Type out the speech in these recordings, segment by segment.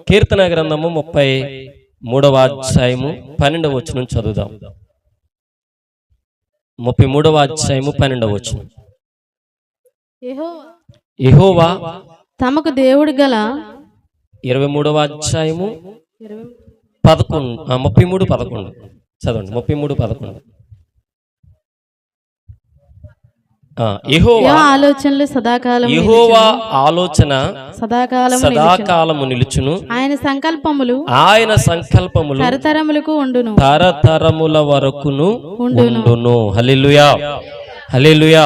కీర్తన గ్రంథము 33వ అధ్యాయము 12వ వచనం చదువుదాం. 33వ అధ్యాయము 12వ వచనం. యెహోవా తమకు దేవుడు గల 23వ అధ్యాయము 33:11 చదవండి. 33:11. యెహోవా ఆలోచనలు సదాకాలం యెహోవా ఆలోచన సదాకాలము నిలుచును. ఆయన సంకల్పములు తరతరములకు ఉండును, తరతరముల వరకును ఉండును. హల్లెలూయా, హల్లెలూయా,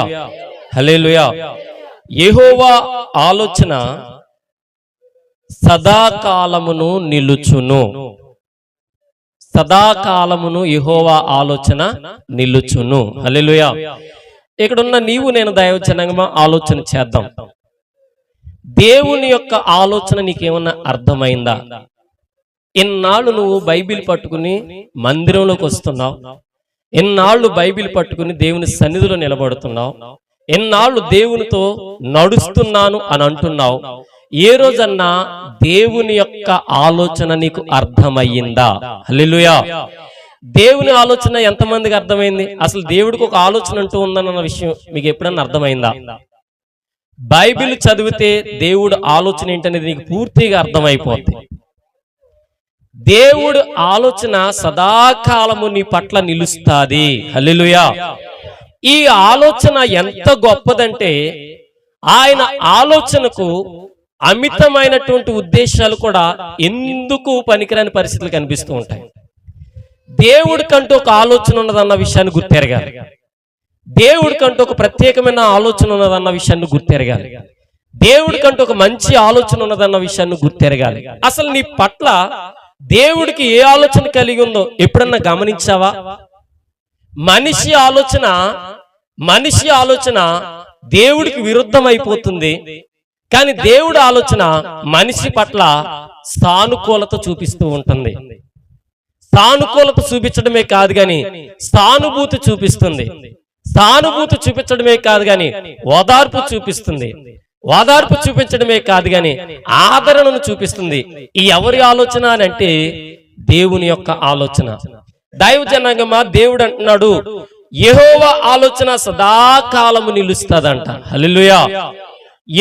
హల్లెలూయా. యెహోవా ఆలోచన సదాకాలమును నిలుచును. సదాకాలమును యెహోవా ఆలోచన నిలుచును. హల్లెలూయా. ఇక్కడున్న నీవు నేను దైవజనంగా ఆలోచన చేద్దాం. దేవుని యొక్క ఆలోచన నీకేమన్నా అర్థమైందా? ఎన్నాళ్ళు నువ్వు బైబిల్ పట్టుకుని మందిరంలోకి వస్తున్నావు, ఎన్నాళ్ళు బైబిల్ పట్టుకుని దేవుని సన్నిధిలో నిలబడుతున్నావు, ఎన్నాళ్ళు దేవునితో నడుస్తున్నాను అని అంటున్నావు. ఏ రోజన్నా దేవుని యొక్క ఆలోచన నీకు అర్థమయ్యిందా? హల్లెలూయా. దేవుని ఆలోచన ఎంతమందికి అర్థమైంది? అసలు దేవుడికి ఒక ఆలోచన అంటూ ఉందన్న విషయం మీకు ఎప్పుడన్నా అర్థమైందా? బైబిల్ చదివితే దేవుడు ఆలోచన ఏంటనేది నీకు పూర్తిగా అర్థమైపోతుంది. దేవుడు ఆలోచన సదాకాలము నీ పట్ల నిలుస్తాది. హల్లెలూయా. ఈ ఆలోచన ఎంత గొప్పదంటే ఆయన ఆలోచనకు అమితమైనటువంటి ఉద్దేశాలు కూడా ఎందుకు పనికిరాని పరిస్థితులు కనిపిస్తూ ఉంటాయి. దేవుడికంటూ ఒక ఆలోచన ఉన్నదన్న విషయాన్ని గుర్తెరగాలి. దేవుడికంటూ ఒక ప్రత్యేకమైన ఆలోచన ఉన్నదన్న విషయాన్ని గుర్తెరగాలి. దేవుడికంటూ ఒక మంచి ఆలోచన ఉన్నదన్న విషయాన్ని గుర్తెరగాలి. అసలు నీ పట్ల దేవుడికి ఏ ఆలోచన కలిగి ఉందో ఎప్పుడన్నా గమనించావా? మనిషి ఆలోచన దేవుడికి విరుద్ధం అయిపోతుంది. కానీ దేవుడి ఆలోచన మనిషి పట్ల సానుకూలత చూపిస్తూ ఉంటుంది. సానుకూలత చూపించడమే కాదు గాని సానుభూతి చూపిస్తుంది. సానుభూతి చూపించడమే కాదు గాని ఓదార్పు చూపిస్తుంది. ఓదార్పు చూపించడమే కాదు గాని ఆదరణను చూపిస్తుంది. ఈ ఎవరి ఆలోచన అని అంటే దేవుని యొక్క ఆలోచన. దైవజనాంగమా, దేవుడు అంటున్నాడు యెహోవా ఆలోచన సదాకాలము నిలుస్తాదంట. హల్లెలూయా.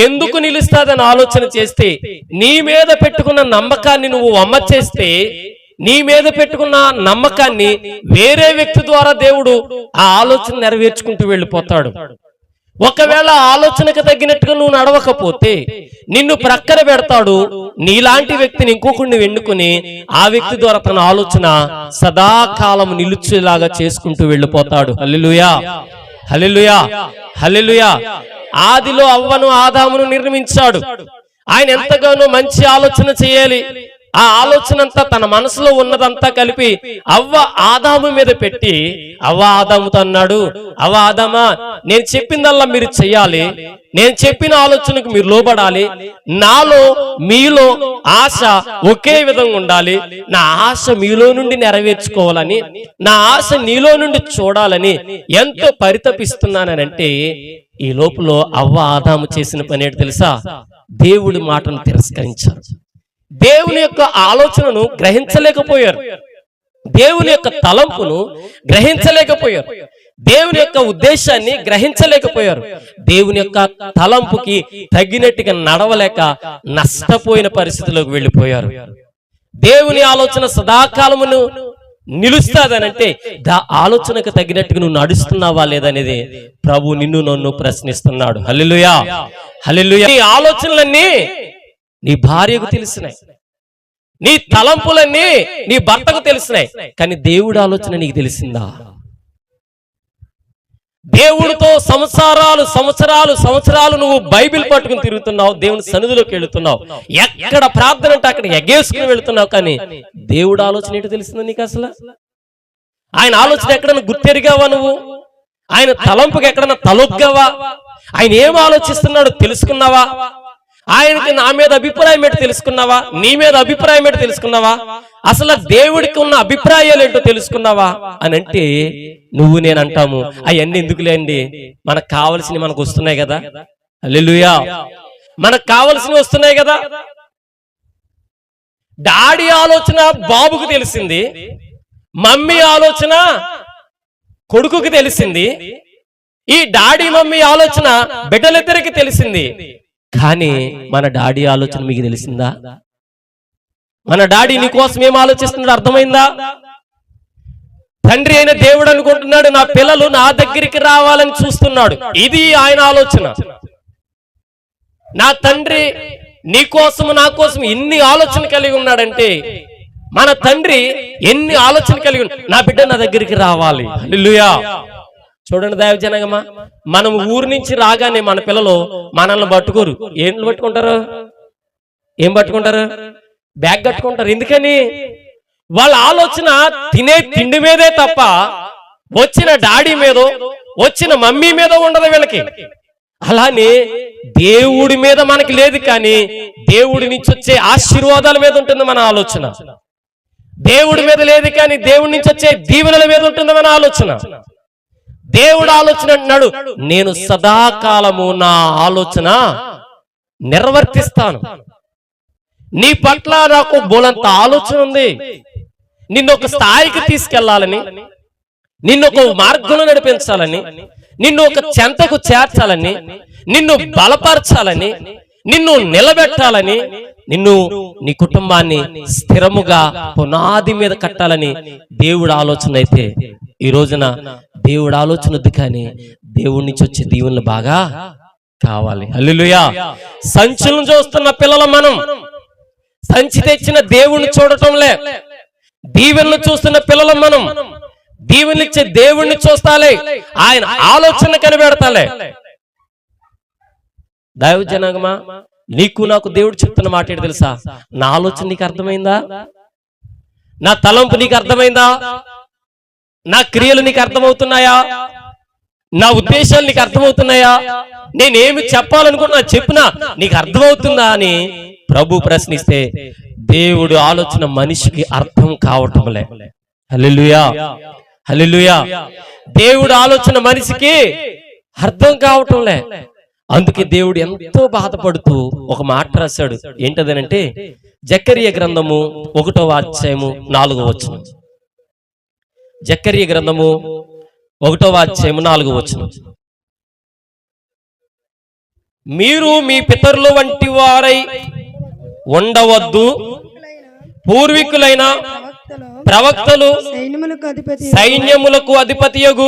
ఎందుకు నిలుస్తాదని ఆలోచన చేస్తే, నీ మీద పెట్టుకున్న నమ్మకాన్ని నువ్వు వమ్మ చేస్తే, నీ మీద పెట్టుకున్న నమ్మకాన్ని వేరే వ్యక్తి ద్వారా దేవుడు ఆ ఆలోచన నెరవేర్చుకుంటూ వెళ్ళిపోతాడు. ఒకవేళ ఆలోచనకు తగ్గినట్టుగా నువ్వు నడవకపోతే నిన్ను ప్రక్కన పెడతాడు. నీలాంటి వ్యక్తిని ఇంకొకరిని ఎన్నుకుని ఆ వ్యక్తి ద్వారా తన ఆలోచన సదాకాలం నిలుచేలాగా చేసుకుంటూ వెళ్ళిపోతాడు. హల్లెలూయా, హల్లెలూయా, హల్లెలూయా. ఆదిలో అవ్వను ఆదామును నిర్మించాడు. ఆయన ఎంతగానో మంచి ఆలోచన చేయాలి. ఆ ఆలోచన అంతా తన మనసులో ఉన్నదంతా కలిపి అవ్వ ఆదాము మీద పెట్టి, అవ్వ ఆదాముతో అన్నాడు, అవ్వ ఆదామా, నేను చెప్పిందల్లా మీరు చెయ్యాలి, నేను చెప్పిన ఆలోచనకు మీరు లోబడాలి, నాలో మీలో ఆశ ఒకే విధంగా ఉండాలి, నా ఆశ మీలో నుండి నెరవేర్చుకోవాలని, నా ఆశ నీలో నుండి చూడాలని ఎంతో పరితపిస్తున్నానంటే, ఈ లోపల అవ్వ ఆదాము చేసిన పని ఏంటి తెలుసా? దేవుడి మాటను తిరస్కరించారు. దేవుని యొక్క ఆలోచనను గ్రహించలేకపోయారు. దేవుని యొక్క తలంపును గ్రహించలేకపోయారు. దేవుని యొక్క ఉద్దేశాన్ని గ్రహించలేకపోయారు. దేవుని యొక్క తలంపుకి తగినట్టుగా నడవలేక నష్టపోయిన పరిస్థితిలోకి వెళ్ళిపోయారు. దేవుని ఆలోచన సదాకాలమును నిలుస్తాదనంటే దా ఆలోచనకు తగినట్టుగా నువ్వు నడుస్తున్నావా లేదనేది ప్రభు నిన్ను నన్ను ప్రశ్నిస్తున్నాడు. హల్లెలూయా, హల్లెలూయా. నీ ఆలోచనలన్నీ నీ భార్యకు తెలిసినాయి, నీ తలంపులన్నీ నీ భర్తకు తెలిసినాయి, కానీ దేవుడి ఆలోచన నీకు తెలిసిందా? దేవుడితో సంవత్సరాలు నువ్వు బైబిల్ పట్టుకుని తిరుగుతున్నావు, దేవుని సన్నిధిలోకి వెళుతున్నావు, ఎక్కడ ప్రార్థన అంటే అక్కడ ఎగేసుకుని వెళుతున్నావు, కానీ దేవుడి ఆలోచన ఏంటో తెలిసిందా నీకు? అసలు ఆయన ఆలోచన ఎక్కడన్నా గుర్తెరిగావా నువ్వు? ఆయన తలంపుకి ఎక్కడన్నా తలొగ్గావా? ఆయన ఏం ఆలోచిస్తున్నాడో తెలుసుకున్నావా? ఆయనకి నా మీద అభిప్రాయం ఏంటో తెలుసుకున్నావా? నీ మీద అభిప్రాయం ఏంటో తెలుసుకున్నావా? అసలు దేవుడికి ఉన్న అభిప్రాయాలు ఏంటో తెలుసుకున్నావా అని అంటే నువ్వు నేను అంటాము, అవన్నీ ఎందుకులేండి, మనకు కావలసినవి మనకు వస్తున్నాయి కదా. హల్లెలూయా. మనకు కావలసినవి వస్తున్నాయి కదా. డాడీ ఆలోచన బాబుకు తెలిసింది, మమ్మీ ఆలోచన కొడుకుకి తెలిసింది, ఈ డాడీ మమ్మీ ఆలోచన బిడ్డలిద్దరికి తెలిసింది. కానీ మన డాడీ ఆలోచన మీకు తెలిసిందా? మన డాడీ నీ కోసం ఏం ఆలోచిస్తున్నాడు అర్థమైందా? తండ్రి అయిన దేవుడు అనుకుంటున్నాడు నా పిల్లలు నా దగ్గరికి రావాలని చూస్తున్నాడు. ఇది ఆయన ఆలోచన. నా తండ్రి నీ కోసం నా కోసం ఎన్ని ఆలోచన కలిగి ఉన్నాడంటే, మన తండ్రి ఎన్ని ఆలోచన కలిగి ఉన్నాడు, నా బిడ్డ నా దగ్గరికి రావాలి. హల్లెలూయా. చూడండి దైవజనగమా, మనం ఊరు నుంచి రాగానే మన పిల్లలు మనల్ని పట్టుకోరు. ఏం పట్టుకుంటారు? ఏం పట్టుకుంటారు? బ్యాగ్ కట్టుకుంటారు. ఎందుకని? వాళ్ళ ఆలోచన తినే తిండి మీదే తప్ప వచ్చిన డాడీ మీదో వచ్చిన మమ్మీ మీద ఉండదు వీళ్ళకి. అలానే దేవుడి మీద మనకి లేదు, కానీ దేవుడి నుంచి వచ్చే ఆశీర్వాదాల మీద ఉంటుంది మన ఆలోచన. దేవుడి మీద లేదు, కానీ దేవుడి నుంచి వచ్చే దీవెనల మీద ఉంటుంది మన ఆలోచన. దేవుడు ఆలోచన అంటున్నాడు, నేను సదాకాలము నా ఆలోచన నిర్వర్తిస్తాను. నీ పట్ల నాకు బోలంత ఆలోచన ఉంది. నిన్ను ఒక స్థాయికి తీసుకెళ్లాలని, నిన్ను ఒక మార్గంలో నడిపించాలని, నిన్ను ఒక చెంతకు చేర్చాలని, నిన్ను బలపరచాలని, నిన్ను నిలబెట్టాలని, నిన్ను నీ కుటుంబాన్ని స్థిరముగా పునాది మీద కట్టాలని దేవుడు ఆలోచన అయితే, ఈ రోజున దేవుడు ఆలోచన వద్దు, కానీ దేవుడి నుంచి వచ్చే దీవెనలు బాగా కావాలి. హల్లెలూయా. సంచులను చూస్తున్న పిల్లలు మనం సంచి తెచ్చిన దేవుణ్ణి చూడటంలే. దీవెనలు చూస్తున్న పిల్లలు మనం దీవెనలు ఇచ్చే దేవుణ్ణి చూస్తాలే, ఆయన ఆలోచన కనిపెడతాలే. దైవజనగమా, నీకు నాకు దేవుడు చెప్తున్న మాట ఏంటి తెలుసా? నా ఆలోచన నీకు అర్థమైందా? నా తలంపు నీకు అర్థమైందా? నా క్రియలు నీకు అర్థమవుతున్నాయా? నా ఉద్దేశాలు నీకు అర్థమవుతున్నాయా? నేనేమి చెప్పాలనుకున్నా చెప్పినా నీకు అర్థమవుతుందా అని ప్రభు ప్రశ్నిస్తే, దేవుడు ఆలోచన మనిషికి అర్థం కావటంలే. హల్లెలూయా, హల్లెలూయా. దేవుడు ఆలోచన మనిషికి అర్థం కావటంలే. అందుకే దేవుడు ఎంతో బాధపడుతూ ఒక మాట రాశాడు. ఏంటదనంటే, జకరియా గ్రంథము 1వ అధ్యాయము 4వ వచనం. జకరియా గ్రంథము 1వ అధ్యాయము 4వ వచనం. మీరు మీ పితరుల వంటి వారై ఉండవద్దు, పూర్వీకులైన ప్రవక్తలు సైన్యములకు అధిపతియగు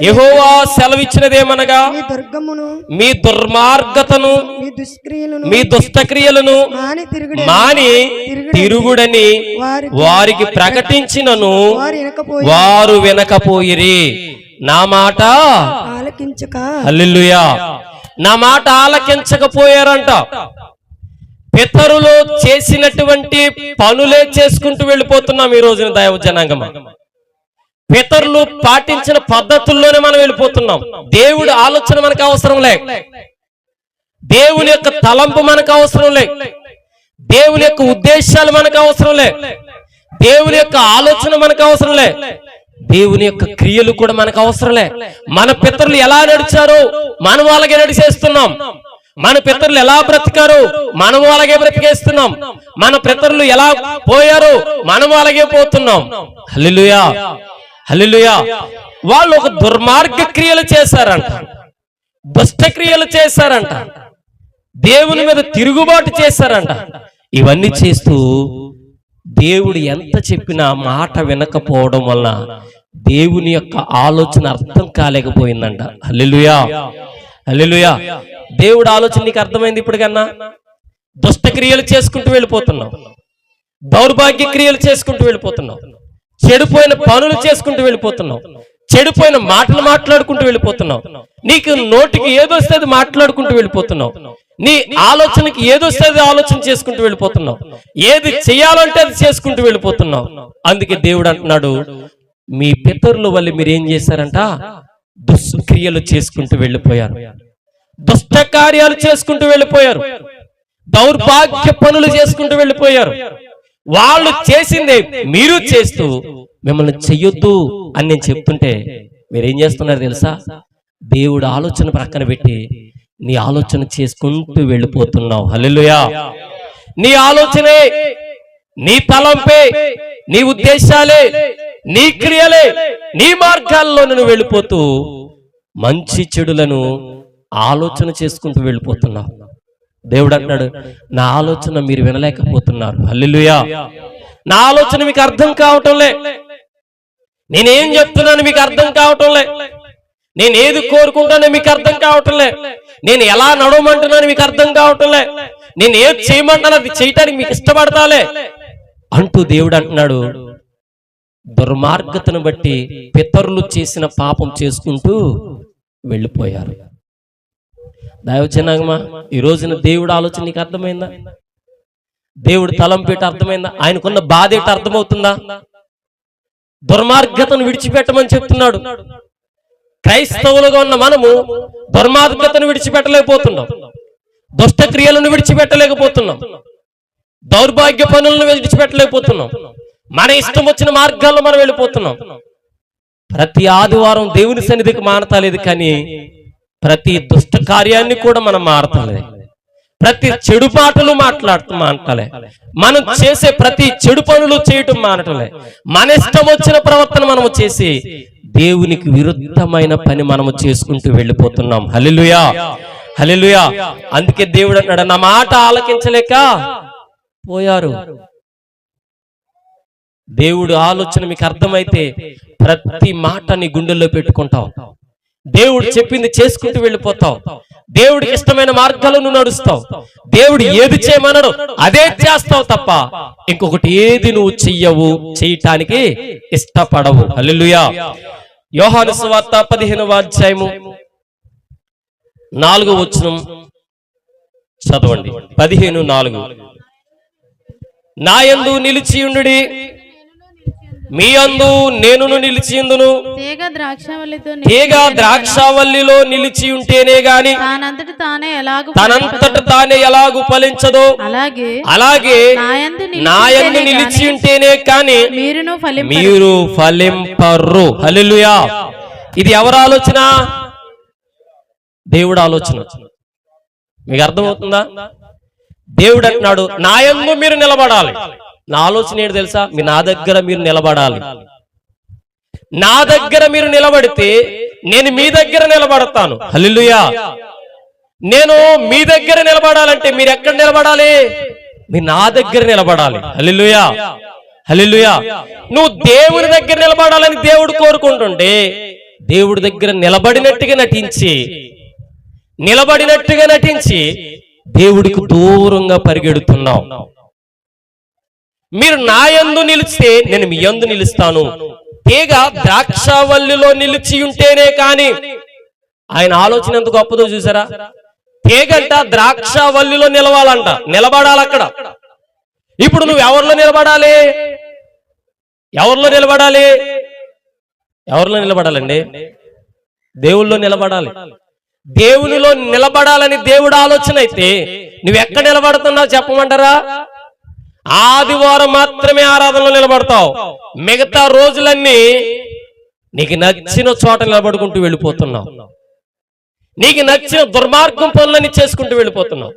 యెహోవా సెలవిచ్చినదేమనగా, మీ దుర్మార్గతను మీ దుష్టక్రియలను మాని తిరుగుడని వారికి ప్రకటించినను వారు వినకపోయిరి. నా మాట హల్లెలూయా, నా మాట ఆలకించకపోయారంట. పితరులు చేసినటువంటి పనులే చేసుకుంటూ వెళ్ళిపోతున్నాం ఈ రోజున దైవజనాంగమా. పితరులు పాటించిన పద్ధతుల్లోనే మనం వెళ్ళిపోతున్నాం. దేవుడి ఆలోచన మనకు అవసరం లే, దేవుని యొక్క తలంపు మనకు అవసరం లే, దేవుని యొక్క ఉద్దేశాలు మనకు అవసరం లే, దేవుని యొక్క ఆలోచన మనకు అవసరం లే, దేవుని యొక్క క్రియలు కూడా మనకు అవసరంలే. మన పితరులు ఎలా నడిచారో మనం అలాగే నడిచేస్తున్నాం. మన పితరులు ఎలా బ్రతికారో మనం అలాగే బ్రతికేస్తున్నాం. మన పితరులు ఎలా పోయారో మనం అలాగే పోతున్నాం. హల్లెలూయా, హల్లెలూయా. వాళ్ళు ఒక దుర్మార్గ క్రియలు చేశారంట, దుష్ట క్రియలు చేశారంట, దేవుని మీద తిరుగుబాటు చేశారంట. ఇవన్నీ చేస్తూ దేవుడు ఎంత చెప్పినా మాట వినకపోవడం వల్ల దేవుని యొక్క ఆలోచన అర్థం కాలేకపోయిందంట. హల్లెలూయా, హల్లెలూయా. దేవుడు ఆలోచన నీకు అర్థమైంది ఇప్పటికన్నా? దుష్ట క్రియలు చేసుకుంటూ వెళ్ళిపోతున్నావు, దౌర్భాగ్య క్రియలు చేసుకుంటూ వెళ్ళిపోతున్నావు, చెడిపోయిన పనులు చేసుకుంటూ వెళ్ళిపోతున్నావు, చెడిపోయిన మాటలు మాట్లాడుకుంటూ వెళ్ళిపోతున్నావు, నీకు నోటికి ఏదొస్తే అది మాట్లాడుకుంటూ వెళ్ళిపోతున్నావు, నీ ఆలోచనకి ఏదొస్తే అది ఆలోచన చేసుకుంటూ వెళ్ళిపోతున్నావు, ఏది చేయాలంటే అది చేసుకుంటూ వెళ్ళిపోతున్నావు. అందుకే దేవుడు అంటున్నాడు, మీ పితరుల వల్ల మీరు ఏం చేశారంట? దుష్క్రియలు చేసుకుంటూ వెళ్ళిపోయారు, దుష్ట కార్యాలు చేసుకుంటూ వెళ్ళిపోయారు, దౌర్భాగ్య పనులు చేసుకుంటూ వెళ్ళిపోయారు. వాళ్ళు చేసిందే మీరు చేస్తూ మిమ్మల్ని చెయ్యొద్దు అని నేను చెప్తుంటే మీరేం చేస్తున్నారు తెలుసా? దేవుడు ఆలోచన ప్రక్కన పెట్టి నీ ఆలోచన చేసుకుంటూ వెళ్ళిపోతున్నావు. హల్లెలూయా. నీ ఆలోచనే నీ తలంపే, నీ ఉద్దేశాలే, నీ క్రియలే, నీ మార్గాల్లో నువ్వు వెళ్ళిపోతూ మంచి చెడులను ఆలోచన చేసుకుంటూ వెళ్ళిపోతున్నావు. దేవుడు అంటాడు, నా ఆలోచన మీరు వినలేకపోతున్నారు. హల్లెలూయా. నా ఆలోచన మీకు అర్థం కావటంలే, నేనేం చెప్తున్నాను మీకు అర్థం కావటంలే, నేను ఏది కోరుకుంటానో మీకు అర్థం కావటంలే, నేను ఎలా నడవమంటున్నాను మీకు అర్థం కావటంలే, నేను ఏది చేయమంటానో అది చేయటానికి మీకు ఇష్టపడతాలే అంటూ దేవుడు అంటున్నాడు. దుర్మార్గతను బట్టి పితరులు చేసిన పాపం చేసుకుంటూ వెళ్ళిపోయారు. దైవజనాంగమా, ఈ రోజున దేవుడు ఆలోచన నీకు అర్థమైందా? దేవుడు తలంపేట అర్థమైందా? ఆయనకున్న బాధ ఏంటో అర్థమవుతుందా? దుర్మార్గతను విడిచిపెట్టమని చెప్తున్నాడు. క్రైస్తవులుగా ఉన్న మనము దుర్మార్గతను విడిచిపెట్టలేకపోతున్నాం, దుష్ట క్రియలను విడిచిపెట్టలేకపోతున్నాం, దౌర్భాగ్య పనులను విడిచిపెట్టలేకపోతున్నాం, మన ఇష్టం వచ్చిన మార్గాల్లో మనం వెళ్ళిపోతున్నాం. ప్రతి ఆదివారం దేవుని సన్నిధికి మానతాలేదు, కానీ ప్రతి దుష్ట కార్యాన్ని కూడా మనం మారతాలేదు. ప్రతి చెడు మాటలు మానటలే, మనం చేసే ప్రతి చెడు పనులు చేయటం మానటలే. మన ఇష్టం వచ్చిన ప్రవర్తన మనము చేసి దేవునికి విరుద్ధమైన పని మనము చేసుకుంటూ వెళ్ళిపోతున్నాం. హల్లెలూయా, హల్లెలూయా. అందుకే దేవుడు అన్నాడు, నా మాట ఆలకించలేక పోయారు. దేవుడు ఆలోచన మీకు అర్థమైతే ప్రతి మాట నీ గుండెల్లో పెట్టుకుంటావు. దేవుడు చెప్పింది చేసుకుంటూ వెళ్ళిపోతావు. దేవుడికి ఇష్టమైన మార్గాలను నడుస్తావు. దేవుడు ఏది చేయమన్నాడో అదే చేస్తావు తప్ప ఇంకొకటి ఏది నువ్వు చెయ్యవు, చేయటానికి ఇష్టపడవు. హల్లెలూయా. యోహాను సువార్త 15వ అధ్యాయము 4వ వచనం చదవండి. 15:4. నా యందు నిలిచియుండుడి, మీ యందు నేనును నిలిచియుందును. తీగ ద్రాక్షావల్లిలో నిలిచి ఉంటేనే గాని తనంతట తానే ఎలాగు ఫలించదో, అలాగే నా యందు నిలిచి ఉంటేనే కానీ మీరు ఫలింపరు. హల్లెలూయా. ఇది ఎవరి ఆలోచన? దేవుడు ఆలోచన. మీకు అర్థమవుతుందా? దేవుడు అంటున్నాడు, నా యందు మీరు నిలబడాలి. నా ఆలోచన ఏంటి తెలుసా? నా దగ్గర మీరు నిలబడాలి. నా దగ్గర మీరు నిలబడితే నేను మీ దగ్గర నిలబడతాను. హల్లెలూయా. నేను మీ దగ్గర నిలబడాలంటే మీరు ఎక్కడ నిలబడాలి? మీరు నా దగ్గర నిలబడాలి. హల్లెలూయా, హల్లెలూయా. నువ్వు దేవుని దగ్గర నిలబడాలని దేవుడు కోరుకుంటుంటే దేవుడి దగ్గర నిలబడినట్టుగా నటించి దేవుడికి దూరంగా పరిగెడుతున్నావు. మీరు నా యందు నిలిస్తే నేను మీ యందు నిలుస్తాను. తీగ ద్రాక్షావల్లిలో నిలిచి ఉంటేనే కాని, ఆయన ఆలోచన ఎంత గొప్పదో చూసారా? తీగంట ద్రాక్షావల్లిలో నిలవాలంట, నిలబడాలి అక్కడ. ఇప్పుడు నువ్వు ఎవరిలో నిలబడాలి? ఎవరిలో నిలబడాలండి? దేవుళ్ళో నిలబడాలి. దేవునిలో నిలబడాలని దేవుడు ఆలోచన అయితే నువ్వు ఎక్కడ నిలబడుతున్నావు చెప్పమంటారా? ఆదివారం మాత్రమే ఆరాధనలో నిలబడతావు, మిగతా రోజులన్నీ నీకు నచ్చిన చోట నిలబడుకుంటూ వెళ్ళిపోతున్నావు. నీకు నచ్చిన దుర్మార్గం పనులన్నీ చేసుకుంటూ వెళ్ళిపోతున్నావు.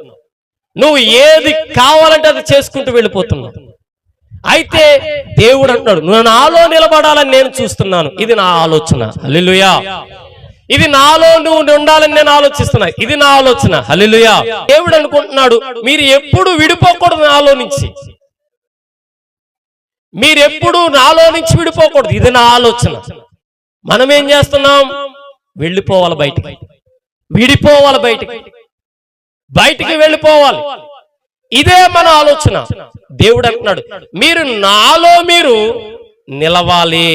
నువ్వు ఏది కావాలంటే అది చేసుకుంటూ వెళ్ళిపోతున్నావు. అయితే దేవుడు అంటున్నాడు, నువ్వు నాలో నిలబడాలని నేను చూస్తున్నాను. ఇది నా ఆలోచన. హల్లెలూయా. ఇది నాలో నువ్వు ఉండాలని నేను ఆలోచిస్తున్నా. ఇది నా ఆలోచన. హల్లెలూయా. దేవుడు అనుకుంటున్నాడు, మీరు ఎప్పుడు విడిపోకూడదు నాలో నుంచి. మీరెప్పుడు నాలో నుంచి విడిపోకూడదు. ఇది నా ఆలోచన. మనం ఏం చేస్తున్నాం? వెళ్ళిపోవాలి బయటికి, విడిపోవాలి బయటికి వెళ్ళిపోవాలి. ఇదే మన ఆలోచన. దేవుడు అంటున్నాడు, మీరు నాలో మీరు నిలవాలి.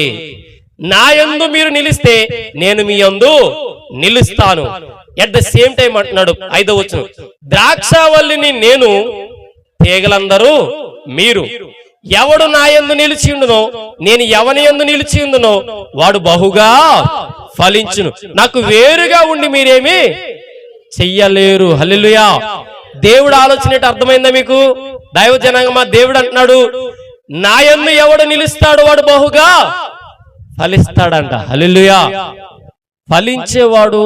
నా యందు మీరు నిలిస్తే నేను మీ యందు నిలుస్తాను. ఎట్ ద సేమ్ టైం అంటున్నాడు 5వ వచనం, ద్రాక్షావల్లిని నేను, తీగలందరూ మీరు. ఎవడు నా యందు నిలిచి ఉండునో, నేను ఎవని యందు నిలిచి ఉండునో వాడు బహుగా ఫలించును. నాకు వేరుగా ఉండి మీరేమి చెయ్యలేరు. హల్లెలూయా. దేవుడు ఆలోచన అర్థమైందా మీకు? దైవ జనాంగమా, దేవుడు అంటున్నాడు, నా యందు ఎవడు నిలుస్తాడు వాడు బహుగా ఫలిస్తాడంట. హల్లెలూయా. ఫలించేవాడు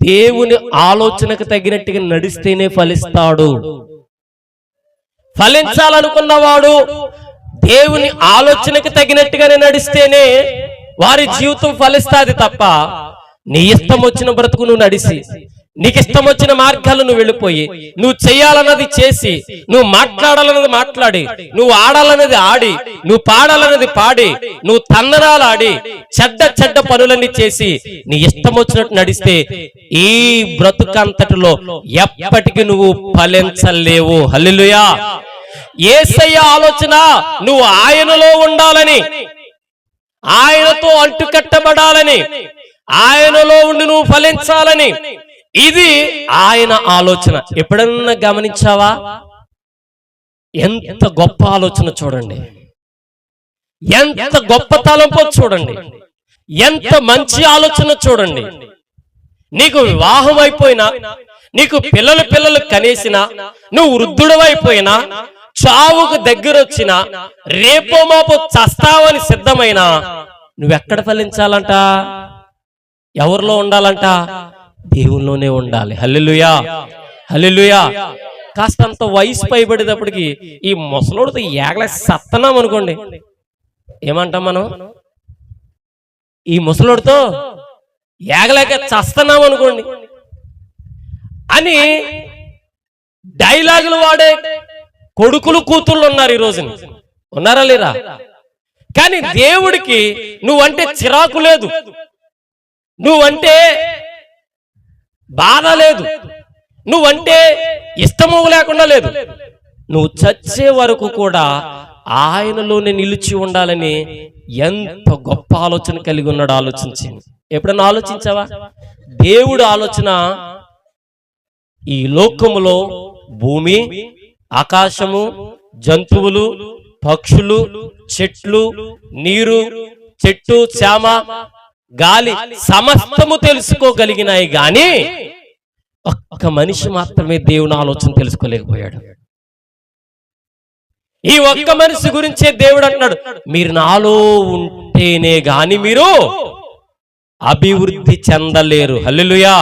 దేవుని ఆలోచనకు తగినట్టుగా నడిస్తేనే ఫలిస్తాడు. ఫలించాలనుకున్నవాడు దేవుని ఆలోచనకు తగినట్టుగానే నడిస్తేనే వారి జీవితం ఫలిస్తాది తప్ప నీ ఇష్టం వచ్చిన బ్రతుకు నువ్వు నడిసి, నీకు ఇష్టం వచ్చిన మార్గాలు నువ్వు వెళ్ళిపోయి, నువ్వు చెయ్యాలన్నది చేసి, నువ్వు మాట్లాడాలన్నది మాట్లాడి, నువ్వు ఆడాలన్నది ఆడి, నువ్వు పాడాలన్నది పాడి, నువ్వు తన్నరాలు ఆడి, చెడ్డ చెడ్డ పనులన్నీ చేసి నీ ఇష్టం వచ్చినట్టు నడిస్తే ఈ బ్రతుకంతటిలో ఎప్పటికీ నువ్వు ఫలించలేవు. హల్లెలూయా. యేసయ్య ఆలోచన నువ్వు ఆయనలో ఉండాలని, ఆయనతో అంటుకట్టబడాలని, ఆయనలో ఉండి నువ్వు ఫలించాలని, ఇది ఆయన ఆలోచన. ఎప్పుడన్నా గమనించావా? ఎంత గొప్ప ఆలోచన చూడండి, ఎంత గొప్ప తలంపు చూడండి, ఎంత మంచి ఆలోచన చూడండి. నీకు వివాహం అయిపోయినా, నీకు పిల్లలు కనేసినా, నువ్వు వృద్ధుడవైపోయినా, చావుకు దగ్గరొచ్చినా, రేపో మాపో చస్తావని సిద్ధమైనా, నువ్వెక్కడ ఫలించాలంట? ఎవరిలో ఉండాలంట? దేవుల్లోనే ఉండాలి. హల్లెలూయా, హల్లెలూయా. కాస్తంత వయసు పైబడేటప్పటికి ఈ ముసలోడితో ఏగలే సత్తనాం అనుకోండి, ఏమంటాం మనం? ఈ ముసలోడితో ఏగలేక చస్తున్నాం అనుకోండి అని డైలాగులు వాడే కొడుకులు కూతుళ్ళు ఉన్నారు ఈ రోజున. ఉన్నారా లేరా? కానీ దేవుడికి నువ్వంటే చిరాకు లేదు, నువ్వంటే బాధ లేదు, నువ్వంటే ఇష్టము లేకుండా లేదు. నువ్వు చచ్చే వరకు కూడా ఆయనలోనే నిలిచి ఉండాలని ఎంత గొప్ప ఆలోచన కలిగి ఉన్నాడు. ఆలోచించి ఎప్పుడన్నా ఆలోచించావా? దేవుడు ఆలోచన ఈ లోకములో భూమి, ఆకాశము, జంతువులు, పక్షులు, చెట్లు, నీరు, చెట్టు, చామ, గాలి సమస్తము తెలుసుకోగలిగినాయి గాని ఒక్క మనిషి మాత్రమే దేవుని ఆలోచన తెలుసుకోలేకపోయాడు. ఈ ఒక్క మనిషి గురించే దేవుడు అంటున్నాడు, మీరు నాలో ఉంటేనే గాని మీరు అభివృద్ధి చెందలేరు. హల్లెలూయా.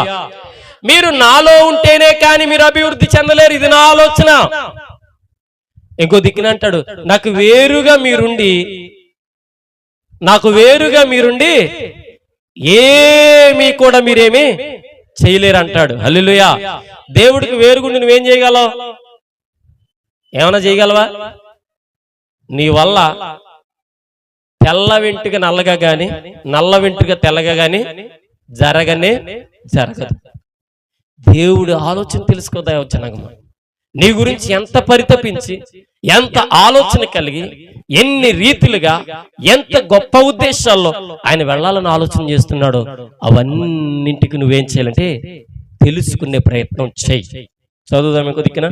మీరు నాలో ఉంటేనే కానీ మీరు అభివృద్ధి చెందలేరు. ఇది నా ఆలోచన. ఇంకో దిక్కున అంటాడు, నాకు వేరుగా మీరుండి ఏమీ కూడా మీరేమి చేయలేరు అంటాడు. హల్లెలూయా. దేవుడికి వేరుగుండి నువ్వేం చేయగలవు? ఏమైనా చేయగలవా? నీ వల్ల తెల్ల వెంట్రుక నల్లగా గాని, నల్ల వెంట్రుక తెల్లగా గాని జరగదు. దేవుడు ఆలోచన తెలుసుకోదా వచ్చినాగమ్మా. నీ గురించి ఎంత పరితపించి, ఎంత ఆలోచన కలిగి, ఎన్ని రీతిలుగా, ఎంత గొప్ప ఉద్దేశాల్లో ఆయన వెళ్ళాలని ఆలోచన చేస్తున్నాడో అవన్నింటికి నువ్వేం చేయాలంటే తెలుసుకునే ప్రయత్నం చెయ్యి. చదువుదాం ఇంకో దిక్కున.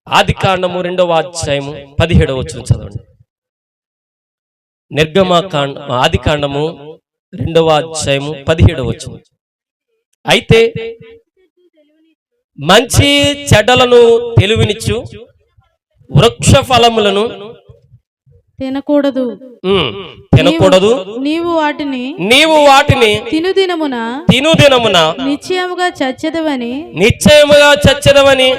ఆదికాండము 2వ అధ్యాయము 17వ వచనం చదవండి. ఆదికాండము 2వ అధ్యాయము 17వ వచనం. అయితే మంచి చెడ్డలను తెలివినిచ్చు వృక్ష ఫలములను తినకూడదు. నీవు వాటిని తినుదినమున నిశ్చయముగా చచ్చెదవని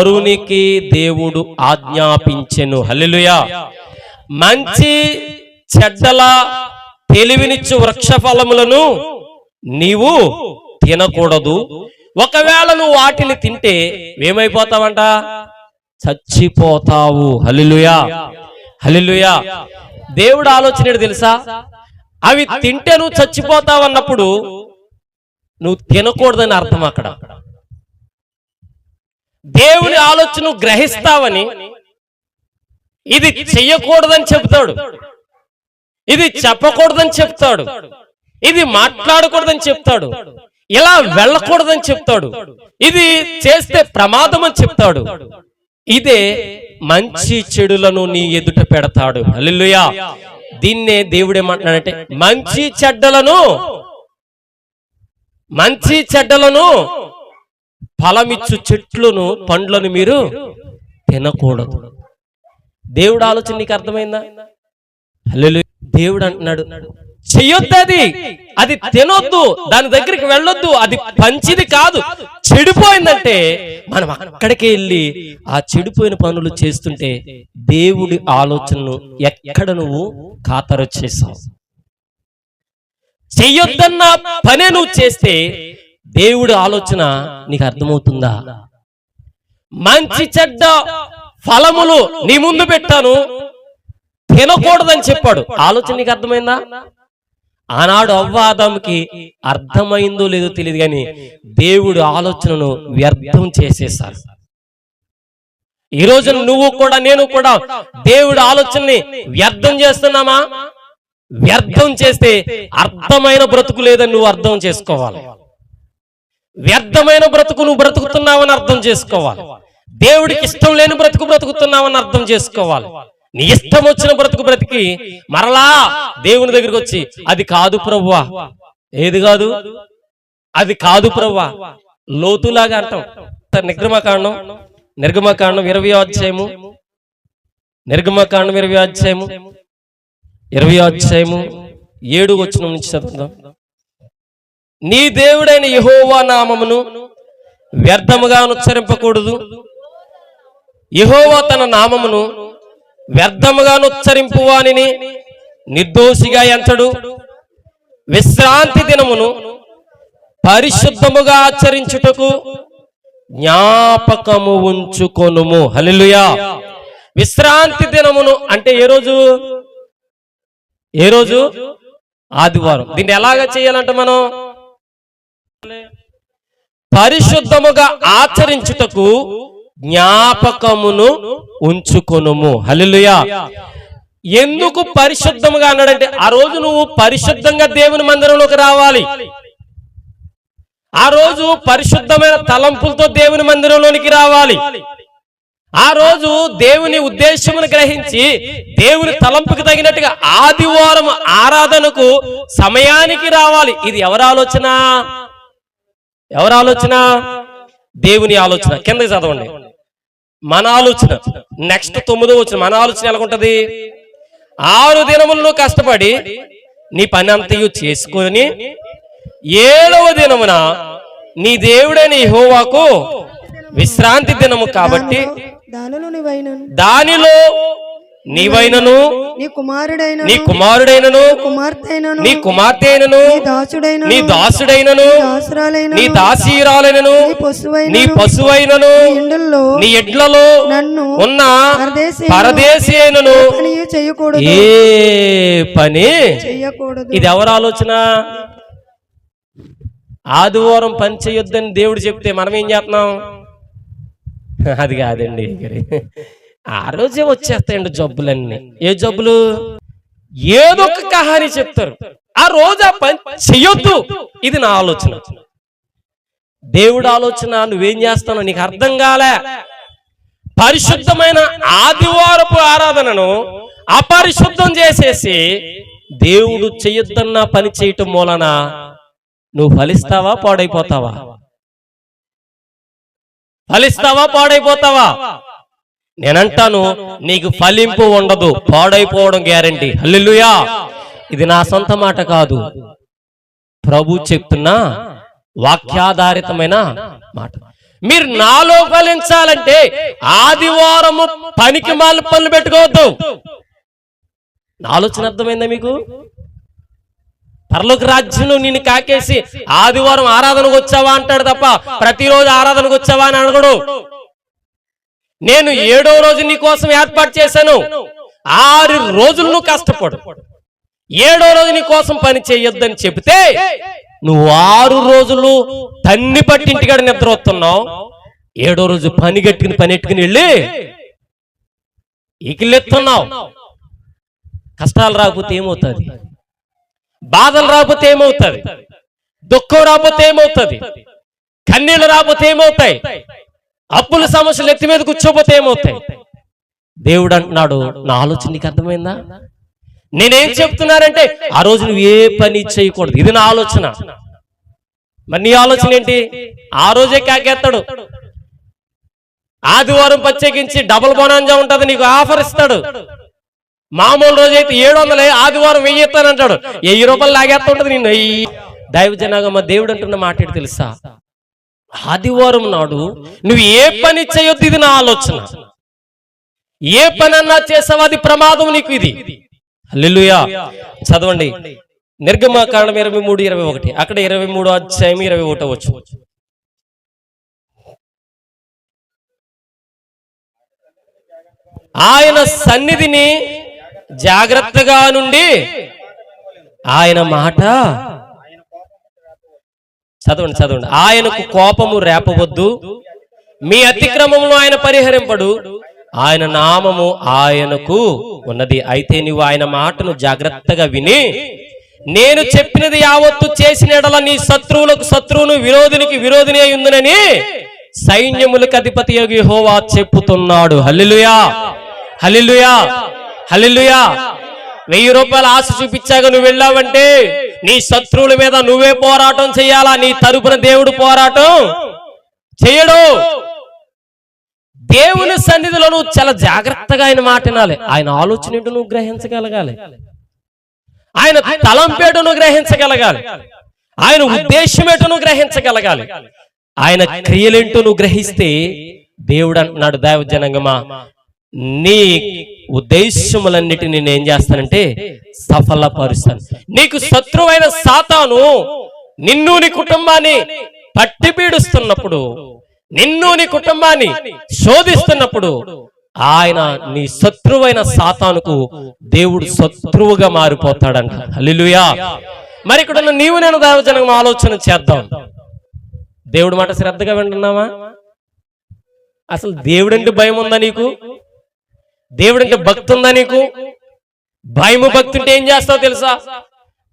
నరునికి దేవుడు ఆజ్ఞాపించెను. హల్లెలూయా. మంచి చెడ్డల తెలివినిచ్చు వృక్ష ఫలములను నీవు తినకూడదు. ఒకవేళ నువ్వు వాటిని తింటే ఏమైపోతావంట? చచ్చిపోతావు. హల్లెలూయా, హల్లెలూయా. దేవుడు ఆలోచన ఏంటి తెలుసా? అవి తింటే నువ్వు చచ్చిపోతావు అన్నప్పుడు నువ్వు తినకూడదని అర్థం. అక్కడ దేవుని ఆలోచన గ్రహిస్తావని, ఇది చెయ్యకూడదని చెప్తాడు, ఇది చెప్పకూడదని చెప్తాడు, ఇది మాట్లాడకూడదని చెప్తాడు, ఇలా వెళ్ళకూడదని చెప్తాడు, ఇది చేస్తే ప్రమాదం అని చెప్తాడు. ఇదే మంచి చెడులను నీ ఎదుట పెడతాడు. హల్లెలూయా. దీన్నే దేవుడు ఏమంటున్నాడంటే మంచి చెడ్డలను ఫలమిచ్చు చెట్లను, పండ్లను మీరు తినకూడదు. దేవుడు ఆలోచన నీకు అర్థమైందా? హల్లెలూయా. దేవుడు అంటున్నాడు, చెయ్యొద్దు, అది తినొద్దు, దాని దగ్గరికి వెళ్ళొద్దు, అది మంచిది కాదు, చెడిపోయిందంటే మనం అక్కడికి వెళ్ళి ఆ చెడిపోయిన పనులు చేస్తుంటే దేవుడి ఆలోచనను ఎక్కడ నువ్వు ఖాతరు చేసావు? చెయ్యొద్దన్న పనే నువ్వు చేస్తే దేవుడి ఆలోచన నీకు అర్థమవుతుందా? మంచి చెడ్డ ఫలములు నీ ముందు పెట్టాను, తినకూడదని చెప్పాడు. ఆలోచన నీకు అర్థమైందా? ఆనాడు అవ్వ ఆదాముకి అర్థమైందో లేదో తెలియదు, కానీ దేవుడి ఆలోచనను వ్యర్థం చేసేశారు. ఈ రోజు నువ్వు కూడా నేను కూడా దేవుడి ఆలోచనని వ్యర్థం చేస్తున్నామా? వ్యర్థం చేస్తే అర్థమైన బ్రతుకు లేదని నువ్వు అర్థం చేసుకోవాలి. వ్యర్థమైన బ్రతుకు నువ్వు బ్రతుకుతున్నావని అర్థం చేసుకోవాలి. దేవుడికి ఇష్టం లేని బ్రతుకు బ్రతుకుతున్నావని అర్థం చేసుకోవాలి. నీ ఇష్టం వచ్చిన బ్రతుకు బ్రతికి మరలా దేవుని దగ్గరికి వచ్చి అది కాదు ప్రభువా, ఏది కాదు, అది కాదు ప్రభువా, లోతులాగా అంటాం. నిర్గమకాండం 20వ అధ్యాయము, నిర్గమకాండం 20వ అధ్యాయము 7వ వచనం నుంచి చదువుదాం. నీ దేవుడైన యెహోవా నామమును వ్యర్థముగా ఉచ్చరింపకూడదు. యెహోవా తన నామమును వ్యర్థముగా ఉచ్చరింపు వానిని నిర్దోషిగా ఎంచడు. విశ్రాంతి దినమును పరిశుద్ధముగా ఆచరించుటకు జ్ఞాపకము ఉంచుకొనుము. హల్లెలూయా. విశ్రాంతి దినమును అంటే ఏ రోజు? ఆదివారం. దీన్ని ఎలాగా చేయాలంట? మనం పరిశుద్ధముగా ఆచరించుటకు జ్ఞాపకమును ఉంచుకొనుము. హల్లెలూయా. ఎందుకు పరిశుద్ధముగా అన్నాడంటే ఆ రోజు నువ్వు పరిశుద్ధంగా దేవుని మందిరంలోకి రావాలి. ఆ రోజు పరిశుద్ధమైన తలంపులతో దేవుని మందిరంలోనికి రావాలి. ఆ రోజు దేవుని ఉద్దేశమును గ్రహించి దేవుని తలంపుకి తగినట్టుగా ఆదివారం ఆరాధనకు సమయానికి రావాలి. ఇది ఎవరి ఆలోచన? దేవుని ఆలోచన. కింద చదవండి. మన ఆలోచన. నెక్స్ట్ 9వ వచనం. మన ఆలోచన ఎలాగుంటది? 6 దినములను కష్టపడి నీ పని అంతయు చేసుకొని 7వ దినమున నీ దేవుడైన యెహోవాకు విశ్రాంతి దినము కాబట్టి దానిలో నీవైనను నీ కుమారుడైనను నీ కుమార్తె అయినను నీ దాసుడైనను నీ దాసీరాలైనను నీ పశువైనను నీ ఎడ్లలో ఉన్న పరదేశీ అయినను ఏ పని చేయకూడదు. ఇది ఎవరి ఆలోచన? ఆదివారం పని చేయొద్దని దేవుడు చెప్తే మనం ఏం చేస్తున్నాం? అది కాదండి, ఆ రోజే వచ్చేస్తాయండి జబ్బులన్నీ. ఏ జబ్బులు? ఏదో ఒక కహాని చెప్తారు. ఆ రోజు ఆ పని చెయ్యొద్దు. ఇది నా ఆలోచన. దేవుడు ఆలోచన నువ్వేం చేస్తానో నీకు అర్థం కాలే. పరిశుద్ధమైన ఆదివారపు ఆరాధనను అపరిశుద్ధం చేసేసి దేవుడు చెయ్యొద్దన్న పని చేయటం మూలన నువ్వు ఫలిస్తావా పాడైపోతావా? నేనంటాను నీకు ఫలింపు ఉండదు, పాడైపోవడం గ్యారంటీ. హల్లెలూయా. ఇది నా సొంత మాట కాదు, ప్రభు చెప్తున్న వాక్యాధారితమైన మాట. మీరు నాలో ఫలించాలంటే ఆదివారము పనికి మాల పనులు పెట్టుకోవద్దు. నా ఆలోచన అర్థమైందా మీకు? పరలోక రాజ్యంలో నిన్ను కాకేసి ఆదివారం ఆరాధనకు వచ్చావా అంటాడు తప్ప ప్రతిరోజు ఆరాధనకు వచ్చావా అని అడగడు. నేను 7వ రోజు నీ కోసం ఏర్పాటు చేశాను. 6 రోజులు నువ్వు కష్టపడు. 7వ రోజు నీ కోసం పని చేయొద్దని చెబితే నువ్వు 6 రోజులు తన్ని పట్టి ఇంటికాడ నిద్ర వస్తున్నావు. 7వ రోజు పని ఎట్టుకుని వెళ్ళి ఇకిలెత్తున్నావు. కష్టాలు రాకపోతే ఏమవుతుంది? బాధలు రాకపోతే ఏమవుతుంది? దుఃఖం రాకపోతే ఏమవుతుంది? కన్నీళ్లు రాకపోతే ఏమవుతాయి? అప్పుల సమస్యలు ఎత్తి మీద కూర్చోపోతే ఏమవుతాయి? దేవుడు అంటున్నాడు, నా ఆలోచన నీకు అర్థమైందా? నేనేం చెప్తున్నానంటే ఆ రోజు నువ్వు ఏ పని చేయకూడదు. ఇది నా ఆలోచన. మరి నీ ఆలోచన ఏంటి? ఆ రోజే కాకేస్తాడు. ఆదివారం ప్రత్యేకించి డబుల్ బోనాంజా ఉంటది, నీకు ఆఫర్ ఇస్తాడు. మామూలు రోజైతే 700, ఆదివారం 1000 ఇస్తానంటాడు. 1000 రూపాయలు లాగేస్తుంటది నిన్ను. దైవజనాగమ్మ దేవుడు అంటున్న మాట ఏంటి తెలుసా? ఆదివారం నాడు నువ్వు ఏ పని చేయొద్దు, ఇది నా ఆలోచన. ఏ పని అన్నా చేసావు అది ప్రమాదం నీకు. ఇది హల్లెలూయా. చదవండి నిర్గమకాండం 23:21. అక్కడ 23వ అధ్యాయం 21 వచ్చు. ఆయన సన్నిధిని జాగ్రత్తగా నుండి ఆయన మాట చదవండి. ఆయనకు కోపము రేపవద్దు, మీ అతిక్రమమును ఆయన పరిహరింపడు, ఆయన నామము ఆయనకు ఉన్నది. అయితే నీవు ఆయన మాటను జాగ్రత్తగా విని నేను చెప్పినది యావత్తు చేసిన ఎడల నీ శత్రువులకు శత్రువును, విరోధునికి విరోధిని అయి ఉందునని సైన్యములకు అధిపతి యెహోవా చెప్పుతున్నాడు. హల్లెలూయా, హల్లెలూయా, హల్లెలూయా. 1000 రూపాయలు ఆశ చూపించాక నువ్వు వెళ్ళావంటే నీ శత్రువుల మీద నువ్వే పోరాటం చెయ్యాలా. నీ తరపున దేవుడు పోరాటం చెయ్యడు. దేవుని సన్నిధిలో నువ్వు చాలా జాగ్రత్తగా ఆయన మాట వినాలి. ఆయన ఆలోచన ఏంటో నువ్వు గ్రహించగలగాలి. ఆయన తలంపేటో నువ్వు గ్రహించగలగాలి. ఆయన ఉద్దేశం ఏంటో నువ్వు గ్రహించగలగాలి. ఆయన క్రియలేంటో నువ్వు గ్రహిస్తే దేవుడు అంటున్నాడు, దైవజనంగమా నీ ఉద్దేశములన్నిటిని నేను ఏం చేస్తానంటే సఫలపరుస్తాను. నీకు శత్రువైన సాతాను నిన్ను నీ కుటుంబాన్ని పట్టి పీడిస్తున్నప్పుడు, నిన్ను నీ కుటుంబాన్ని శోధిస్తున్నప్పుడు ఆయన నీ శత్రువైన సాతానుకు దేవుడు శత్రువుగా మారిపోతాడంట. హల్లెలూయా. మరి ఇక్కడ ఉన్న నీవు నేను దైవజనం ఆలోచన చేద్దాం. దేవుడి మాట శ్రద్ధగా వింటున్నావా? అసలు దేవుడంటే భయం ఉందా నీకు? దేవుడంటే భక్తి ఉందా నీకు? భయము భక్తి ఉంటే ఏం చేస్తావు తెలుసా?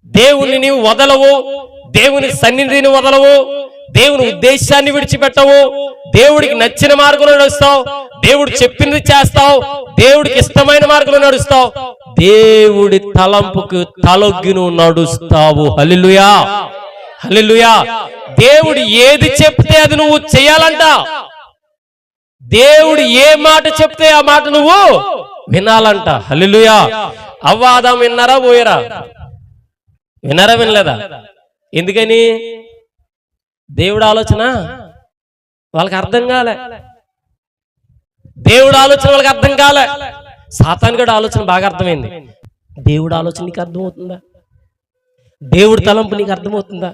దేవుణ్ణి నీవు వదలవు, దేవుని సన్నిధిని వదలవు, దేవుని ఉద్దేశాన్ని విడిచిపెట్టవు, దేవుడికి నచ్చిన మార్గంలో నడుస్తావు, దేవుడు చెప్పింది చేస్తావు, దేవుడికి ఇష్టమైన మార్గంలో నడుస్తావు, దేవుడి తలంపుకు తలొగ్గి నువ్వు నడుస్తావు. హల్లెలూయా, హల్లెలూయా. దేవుడు ఏది చెప్తే అది నువ్వు చెయ్యాలంట. దేవుడు ఏ మాట చెప్తే ఆ మాట నువ్వు వినాలంట. హల్లెలూయా. అవ్వ ఆదాము విన్నారా పోయారా? విన్నారా వినలేదా? ఎందుకని? దేవుడు ఆలోచన వాళ్ళకి అర్థం కాలే. దేవుడు ఆలోచన వాళ్ళకి అర్థం కాలే. సాతానుగాడి ఆలోచన బాగా అర్థమైంది. దేవుడు ఆలోచన నీకు అర్థమవుతుందా? దేవుడు తలంపు నీకు అర్థమవుతుందా?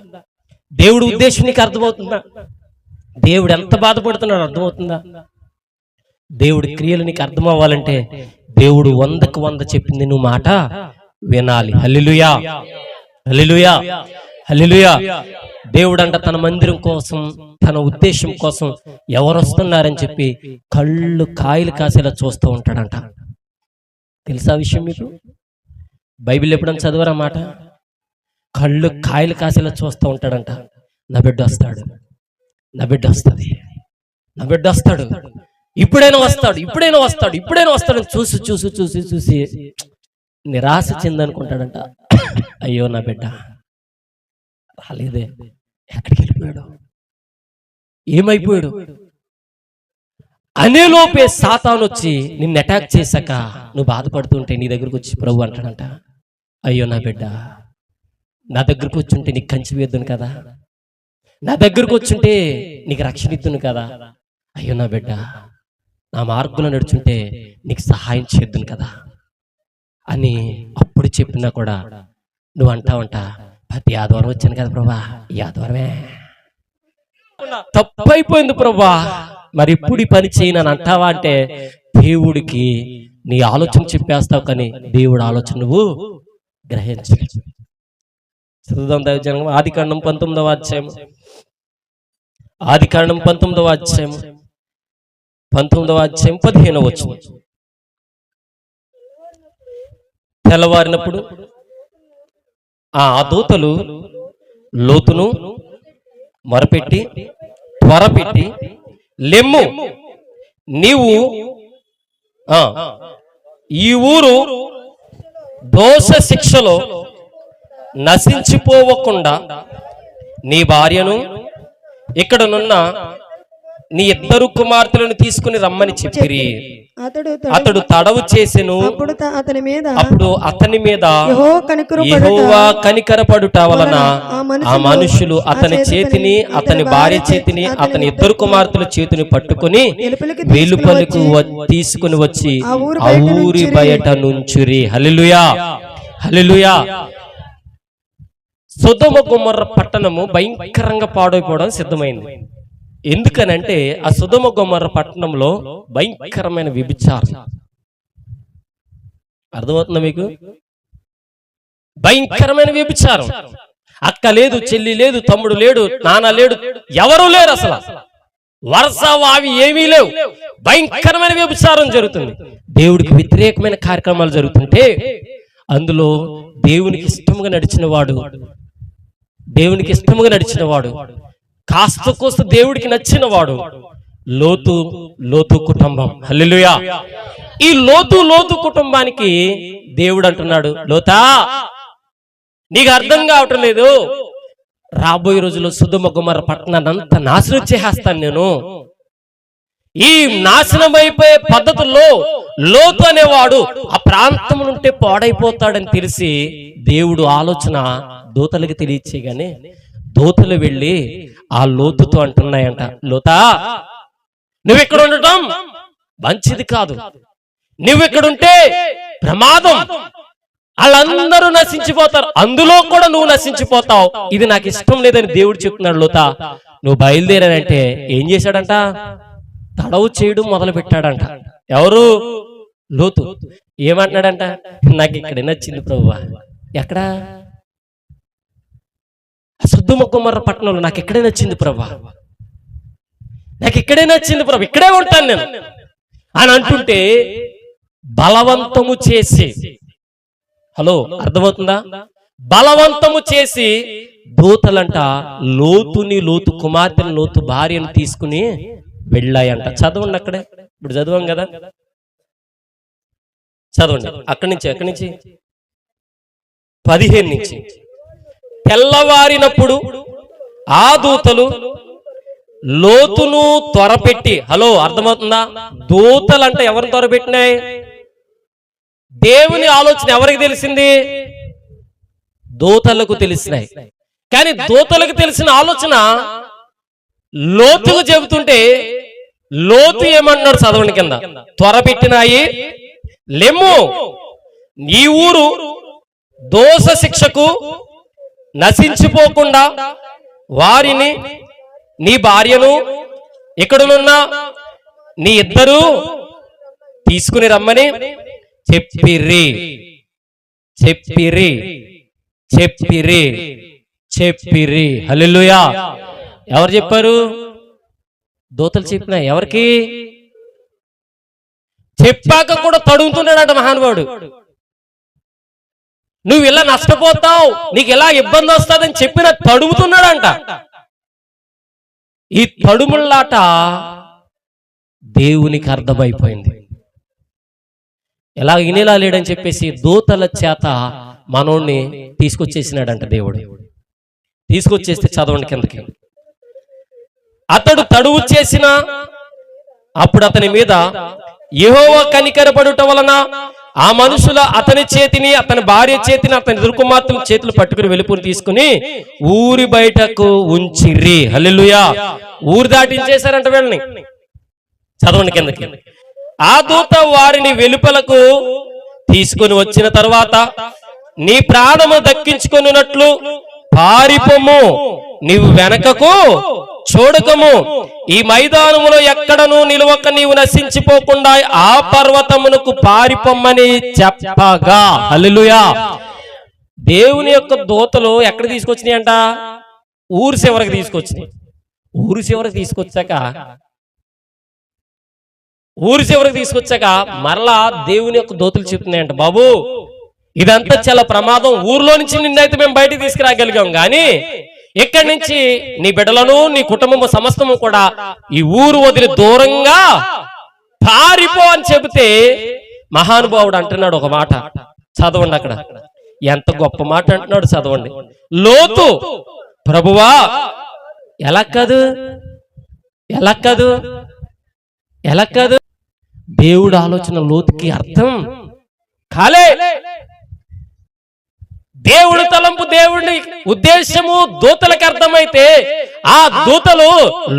దేవుడు ఉద్దేశం నీకు అర్థమవుతుందా? దేవుడు ఎంత బాధపడుతున్నాడు అర్థమవుతుందా? దేవుడి క్రియలు నీకు అర్థం అవ్వాలంటే దేవుడు 100కు 100 చెప్పింది నువ్వు మాట వినాలి. హల్లెలూయా, హల్లెలూయా, హల్లెలూయా. దేవుడు అంట తన మందిరం కోసం, తన ఉద్దేశం కోసం ఎవరు వస్తున్నారని చెప్పి కళ్ళు కాయలు కాసేలా చూస్తూ ఉంటాడంట. తెలుసా విషయం మీకు? బైబిల్ ఎప్పుడైనా చదవరా మాట? కళ్ళు కాయలు కాసేలా చూస్తూ ఉంటాడంట. నా బిడ్డ వస్తాడు, నా బిడ్డ వస్తుంది, నా బిడ్డ వస్తాడు, ఇప్పుడైనా వస్తాడు, ఇప్పుడైనా వస్తాడు, ఇప్పుడైనా వస్తాడు. చూసి చూసి చూసి చూసి నిరాశ చెందనుకుంటాడంట. అయ్యో నా బిడ్డ రాలేదే, ఎక్కడికి వెళ్ళిపోయాడు, ఏమైపోయాడు అనేలోపే సాతాను వచ్చి నిన్ను అటాక్ చేశాక నువ్వు బాధపడుతుంటే నీ దగ్గరకు వచ్చి ప్రభు అంటాడంట, అయ్యో నా బిడ్డ నా దగ్గరకు వచ్చుంటే నీకు కంచి వేద్దును కదా, నా దగ్గరకు వచ్చుంటే నీకు రక్షణ ఇద్దును కదా, అయ్యో నా బిడ్డ నా మార్గంలో నడుచుంటే నీకు సహాయం చేద్దును కదా అని అప్పుడు చెప్పినా కూడా నువ్వు అంటావంట, ప్రతి ఆదివారం వచ్చాను కదా ప్రభా, ఈ ఆదివారమే తప్పైపోయింది ప్రభా, మరి ఇప్పుడు ఈ పని చేయనని అంటావా అంటే దేవుడికి నీ ఆలోచన చెప్పేస్తావు, కానీ దేవుడు ఆలోచన నువ్వు గ్రహించలేదు. చదువుదాం దైవజనం. ఆదికాండం 19వ అధ్యాయం, ఆదికాండం 19వ అధ్యాయం 19వ అధ్యాయం 15వ వచనం. తెల్లవారినప్పుడు ఆ దూతలు లోతును మొరపెట్టి త్వరపెట్టి, లెమ్ము నీవు ఈ ఊరు దోష శిక్షలో నశించిపోవకుండా నీ భార్యను ఇక్కడనున్న నీ 2 కుమార్తెలను తీసుకుని రమ్మని చెప్పిరి. అతడు తడవు చేసెను. అప్పుడు అతని మీద యెహోవా కనికరపడుట వలన ఆ మనుషులు అతని చేతిని అతని భార్య చేతిని అతని ఇద్దరు కుమార్తెల చేతిని పట్టుకుని వెలుపలకు తీసుకుని వచ్చి ఆ ఊరి బయట నుంచురి. హల్లెలూయా, హల్లెలూయా. సొదొమ గొమొర్రా పట్టణము భయంకరంగా పాడైపోవడం సిద్ధమైంది. ఎందుకనంటే ఆ సొదొమ గొమొర్రా పట్టణంలో భయంకరమైన వ్యభిచారం. అర్థమవుతుందా మీకు? భయంకరమైన వ్యభిచారం. అక్క లేదు, చెల్లి లేదు, తమ్ముడు లేడు, నాన్న లేడు, ఎవరు లేరు, అసలు వరుస వావి ఏమీ లేవు. భయంకరమైన వ్యభిచారం జరుగుతుంది. దేవుడికి వ్యతిరేకమైన కార్యక్రమాలు జరుగుతుంటే అందులో దేవునికి ఇష్టంగా నడిచిన వాడు కాస్త కోస్త దేవుడికి నచ్చిన వాడు లోతు కుటుంబం. హల్లెలూయా. ఈ లోతు కుటుంబానికి దేవుడు అంటున్నాడు, లోతా నీకు అర్థం కావటం లేదు, రాబోయే రోజుల్లో సొదొమ గొమొర్రా పట్టణాన్ని అంతా నాశనం చేసేస్తాను నేను. ఈ నాశనం అయిపోయే పద్ధతుల్లో లోతు అనేవాడు ఆ ప్రాంతం నుంటే పాడైపోతాడని తెలిసి దేవుడు ఆలోచన దూతలకు తెలియచేయగానే దూతలు వెళ్ళి ఆ లోతుతో అంటున్నాయంట, లోతా నువ్వు ఇక్కడ ఉండటం మంచిది కాదు, నువ్వు ఇక్కడుంటే ప్రమాదం, వాళ్ళందరూ నశించిపోతారు, అందులో కూడా నువ్వు నశించిపోతావు, ఇది నాకు ఇష్టం లేదని దేవుడు చెప్తున్నాడు. లోతా నువ్వు బయలుదేరానంటే ఏం చేశాడంట? తడవు చేయడం మొదలు పెట్టాడంట. ఎవరు? లోతు. ఏమంటున్నాడంట? నాకు ఇక్కడ నచ్చింది ప్రభువా. ఎక్కడ? సొదొమ గొమొర్రా పట్టణంలో నాకు ఇక్కడే నచ్చింది ప్రభువా, నాకు ఇక్కడే నచ్చింది ప్రభు, ఇక్కడే ఉంటాను నేను అని అంటుంటే బలవంతము చేసి, హలో అర్థమవుతుందా? బలవంతము చేసి దూతలంట లోతు కుమార్తెను లోతు భార్యను తీసుకుని వెళ్ళాయంట. చదవండి అక్కడే, ఇప్పుడు చదవం కదా, చదవండి అక్కడి నుంచి 15 నుంచి. తెల్లవారినప్పుడు ఆ దూతలు లోతును త్వరపెట్టి, హలో అర్థమవుతుందా? దూతలంటే ఎవరిని త్వరపెట్టినాయి? దేవుని ఆలోచన ఎవరికి తెలిసింది? దూతలకు తెలిసినాయి. కానీ దూతలకు తెలిసిన ఆలోచన లోతుకు చెబుతుంటే లోతు ఏమన్నాడు? చదవండి కింద. త్వరపెట్టినాయి, లెమ్ము నీ ఊరు దోష శిక్షకు నశించిపోకుండా వారిని, నీ భార్యను, ఇక్కడనున్న నీ ఇద్దరు తీసుకుని రమ్మని చెప్పిరి. హల్లెలూయా. ఎవరు చెప్పారు? దూతలు చెప్పినా. ఎవరికి చెప్పాక కూడా తడుగుతున్నాడంట మహానుభావుడు. నువ్వు ఇలా నష్టపోతావు, నీకు ఇలా ఇబ్బంది వస్తుందని చెప్పిన తడుగుతున్నాడంట. ఈ తడుములాట దేవునికి అర్థమైపోయింది. ఎలా ఇనేలా లేడని చెప్పేసి దూతల చేత మనోడిని తీసుకొచ్చేసినాడంట దేవుడు. తీసుకొచ్చేస్తే చదవండి కిందకి. అతడు తడువు చేసిన అప్పుడు అతని మీద యెహోవా కనికరపడుట వలన ఆ మనుషుల అతని చేతిని అతని భార్య చేతిని అతని ఇద్దరు కుమార్తెల చేతులు పట్టుకుని వెలుపుని తీసుకుని ఊరి బయటకు ఉంచిరి. హల్లెలూయా. ఊరు దాటించేశారంట వీళ్ళని. చదవండి కిందకి. ఆ దూత వారిని వెలుపలకు తీసుకుని వచ్చిన తర్వాత నీ ప్రాణము దక్కించుకొనున్నట్లు పారిపోము, నీవు వెనకకు చూడకము, ఈ మైదానములో ఎక్కడను నిలవక నీవు నశించిపోకుండా ఆ పర్వతమునకు పారిపోమ్మని చెప్పగా. హల్లెలూయా. దేవుని యొక్క దూతలు ఎక్కడ తీసుకొచ్చినాయి అంట? ఊరు చివరికి తీసుకొచ్చినాయి. ఊరు చివరికి తీసుకొచ్చాక మరలా దేవుని యొక్క దూతలు చెప్తున్నాయంట, బాబు ఇదంతా చాలా ప్రమాదం, ఊర్లో నుంచి నిన్నైతే మేము బయటికి తీసుకురాగలిగాం, కానీ ఇక్కడి నుంచి నీ బిడ్డలను నీ కుటుంబము సమస్తము కూడా ఈ ఊరు వదిలి దూరంగా పారిపో అని చెబితే మహానుభావుడు అంటున్నాడు ఒక మాట. చదవండి అక్కడ, ఎంత గొప్ప మాట అంటున్నాడు. చదవండి. లోతు, ప్రభువా ఎలా కాదు దేవుడు ఆలోచన లోతుకి అర్థం కాలే. దేవుడి తలంపు, దేవుడి ఉద్దేశము దూతలకు అర్థమైతే ఆ దూతలు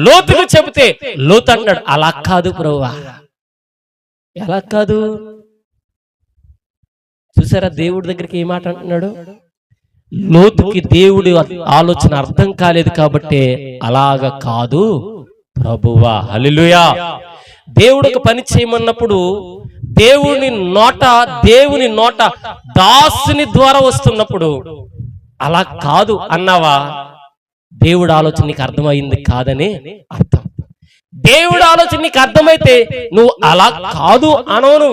లోతుకు చెబితే లోతు అంటాడు, అలా కాదు ప్రభువా. ఎలా కాదు? చూసారా దేవుడి దగ్గరికి ఏ మాట అంటున్నాడు? లోతుకి దేవుడి ఆలోచన అర్థం కాలేదు కాబట్టి అలాగా కాదు ప్రభువా. హల్లెలూయా. దేవుడు ఒక పని చేయమన్నప్పుడు దేవుని నోట దాసుని ద్వారా వస్తున్నప్పుడు అలా కాదు అన్నావా, దేవుడి ఆలోచన నీకు అర్థమైంది కాదని అర్థం. దేవుడి ఆలోచన నీకు అర్థమైతే నువ్వు అలా కాదు అనవు,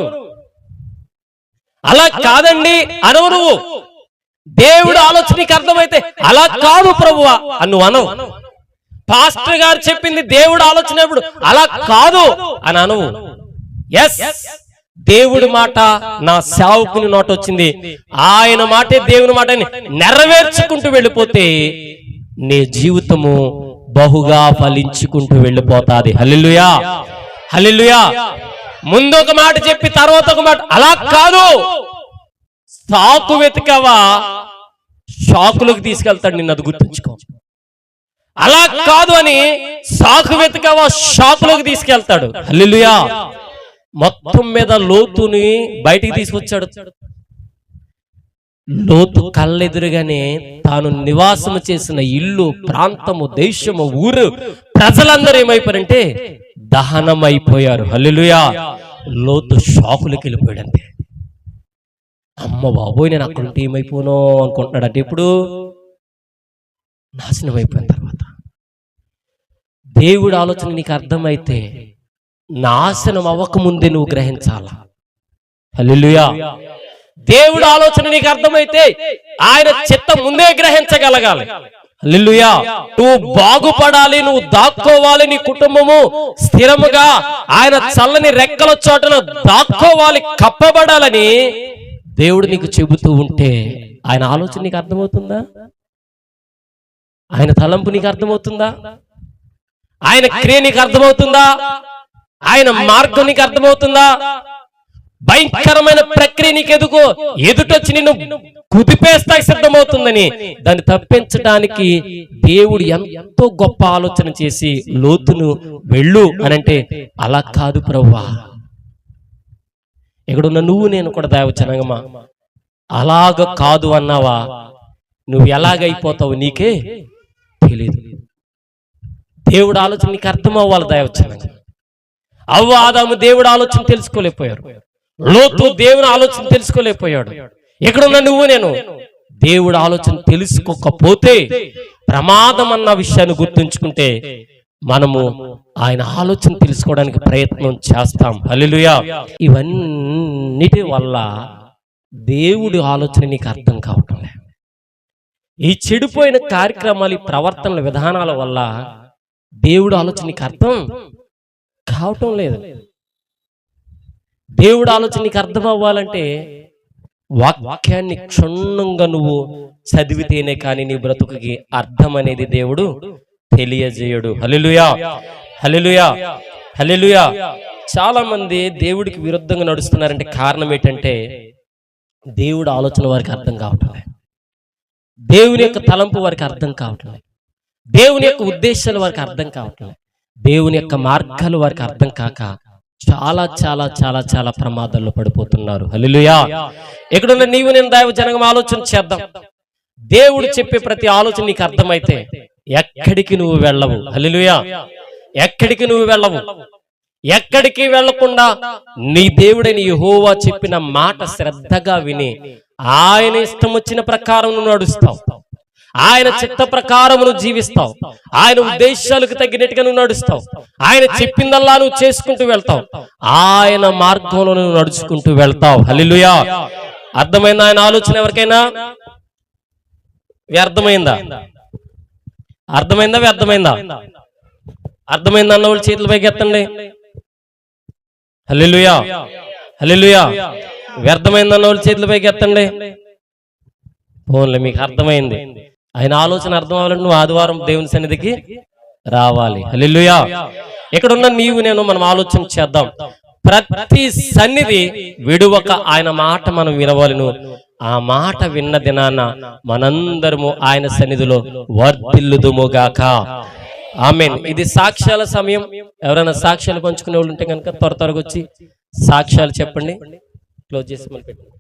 అలా కాదండి అనవు. నువ్వు దేవుడి ఆలోచన నీకు అర్థమైతే అలా కాదు ప్రభువా అని నువ్వు అనవు. పాస్టర్ గారు చెప్పింది దేవుడు ఆలోచన ఎప్పుడు అలా కాదు అని అనవు. ఎస్, దేవుడి మాట నా సేవకుని నోట వచ్చింది, ఆయన మాటే దేవుని మాటని నెరవేర్చుకుంటూ వెళ్ళిపోతే నీ జీవితము బహుగా ఫలించుకుంటూ వెళ్ళిపోతాది. హల్లెలూయా, హల్లెలూయా. ముందు ఒక మాట చెప్పి తర్వాత ఒక మాట, అలా కాదు. సాకు వెతికావా, షాకులకు తీసుకెళ్తాడు నిన్ను, అది గుర్తుంచుకో. అలా కాదు అని సాకు వెతికావా, షాకులకు తీసుకెళ్తాడు. హల్లెలూయా. మొత్తం మీద లోతుని బయటికి తీసుకొచ్చాడు. లోతు కళ్ళెదురుగానే తాను నివాసము చేసిన ఇల్లు, ప్రాంతము, దేశము, ఊరు, ప్రజలందరూ ఏమైపోయారంటే దహనమైపోయారు. హల్లెలూయా. లోతు షాకులకు వెళ్ళిపోయాడంతే. అమ్మ బాబోయ్, నేను అక్కడుంటే ఏమైపోనో అనుకుంటున్నాడంటే ఇప్పుడు నాశనం అయిపోయిన తర్వాత. దేవుడి ఆలోచన నీకు అర్థమైతే నాశనం అవ్వకముందే నువ్వు గ్రహించాలా. హల్లెలూయా. దేవుడి ఆలోచన నీకు అర్థమైతే ఆయన చిత్తం ముందే గ్రహించగలగాలి. హల్లెలూయా. నువ్వు బాగుపడాలి, నువ్వు దాక్కోవాలి, నీ కుటుంబము స్థిరముగా ఆయన చల్లని రెక్కల చోటను దాక్కోవాలి, కప్పబడాలని దేవుడు నీకు చెబుతూ ఉంటే ఆయన ఆలోచన నీకు అర్థమవుతుందా? ఆయన తలంపు నీకు అర్థమవుతుందా? ఆయన క్రియ నీకు అర్థమవుతుందా? ఆయన మార్గం నీకు అర్థమవుతుందా? భయంకరమైన ప్రక్రియ నీకు ఎదుటొచ్చి నిన్ను కుదిపేస్తా సిద్ధమవుతుందని దాన్ని తప్పించడానికి దేవుడు ఎంతో గొప్ప ఆలోచన చేసి లోతును వెళ్ళు అనంటే అలా కాదు ప్రభువా. ఎక్కడున్న నువ్వు నేను కూడా దైవజనంగమా అలాగ కాదు అన్నావా, నువ్వు ఎలాగైపోతావు నీకే తెలియదు. దేవుడు ఆలోచన నీకు అర్థం అవ్వాలి దైవజనంగా. అవ్వ ఆదాము దేవుడు ఆలోచన తెలుసుకోలేకపోయారు, లోతు దేవుని ఆలోచన తెలుసుకోలేకపోయాడు. ఎక్కడున్న నువ్వు నేను దేవుడు ఆలోచన తెలుసుకోకపోతే ప్రమాదం అన్న విషయాన్ని గుర్తుంచుకుంటే మనము ఆయన ఆలోచన తెలుసుకోవడానికి ప్రయత్నం చేస్తాం. హల్లెలూయా. ఇవన్నిటి వల్ల దేవుడి ఆలోచన నీకు అర్థం కావటం లేదు. ఈ చెడిపోయిన కార్యక్రమాలు, ఈ ప్రవర్తనల విధానాల వల్ల దేవుడి ఆలోచన నీకు అర్థం కావటం లేదు. దేవుడి ఆలోచన నీకు అర్థం అవ్వాలంటే వాక్యాన్ని క్షుణ్ణంగా నువ్వు చదివితేనే కానీ నీ బ్రతుకుకి అర్థం అనేది దేవుడు తెలియజేయడు. హల్లెలూయా, హల్లెలూయా, హల్లెలూయా. చాలా మంది దేవుడికి విరుద్ధంగా నడుస్తున్నారంటే కారణం ఏంటంటే దేవుడి ఆలోచన వారికి అర్థం కావట్లేదు, దేవుని యొక్క తలంపు వారికి అర్థం కావట్లేదు, దేవుని యొక్క ఉద్దేశాలు వారికి అర్థం కావట్లేదు, దేవుని యొక్క మార్గాలు వారికి అర్థం కాక చాలా చాలా చాలా చాలా ప్రమాదాల్లో పడిపోతున్నారు. హల్లెలూయా. ఎక్కడున్న నీవు నేను దైవజనంగం ఆలోచన చేద్దాం. దేవుడు చెప్పే ప్రతి ఆలోచన నీకు అర్థమైతే ఎక్కడికి నువ్వు వెళ్ళవు. హల్లెలూయా. ఎక్కడికి నువ్వు వెళ్ళవు. ఎక్కడికి వెళ్లకుండా నీ దేవుడైన యెహోవా చెప్పిన మాట శ్రద్ధగా విని ఆయన ఇష్టం వచ్చిన ప్రకారం నువ్వు నడుస్తావు, ఆయన చిత్త ప్రకారం నువ్వు జీవిస్తావు, ఆయన ఉద్దేశాలకు తగ్గినట్టుగా నువ్వు నడుస్తావు, ఆయన చెప్పిందల్లా నువ్వు చేసుకుంటూ వెళ్తావు, ఆయన మార్గంలో నువ్వు నడుచుకుంటూ వెళ్తావు. హల్లెలూయా. అర్థమైందా ఆయన ఆలోచన? ఎవరికైనా వ్యర్థమైందా? అర్థమైందా? వ్యర్థమైందా? అర్థమైందా అన్న వాళ్ళు చేతుల పైకి ఎత్తండి. హల్లెలూయా, హల్లెలూయా. వ్యర్థమైందన్న వాళ్ళు చేతుల పైకి ఎత్తండి. ఫోన్లే మీకు అర్థమైంది. ఆయన ఆలోచన అర్థం అవ్వాలంటే నువ్వు ఆదివారం దేవుని సన్నిధికి రావాలి. హల్లెలూయా. ఎక్కడున్న నీవు నేను మనం ఆలోచన చేద్దాం. ప్రతి సన్నిధి విడువక ఆయన మాట మనం వినవలను. ఆ మాట విన్న దినాన మనందరము ఆయన సన్నిధిలో వర్ధిల్లుదుముగాక. ఆమేన్. ఇది సాక్ష్యాల సమయం. ఎవరైనా సాక్ష్యాలు పంచుకునే వాళ్ళు ఉంటే కనుక త్వరగా వచ్చి సాక్ష్యాలు చెప్పండి. క్లోజ్ చేసి మళ్ళీ పెట్టండి.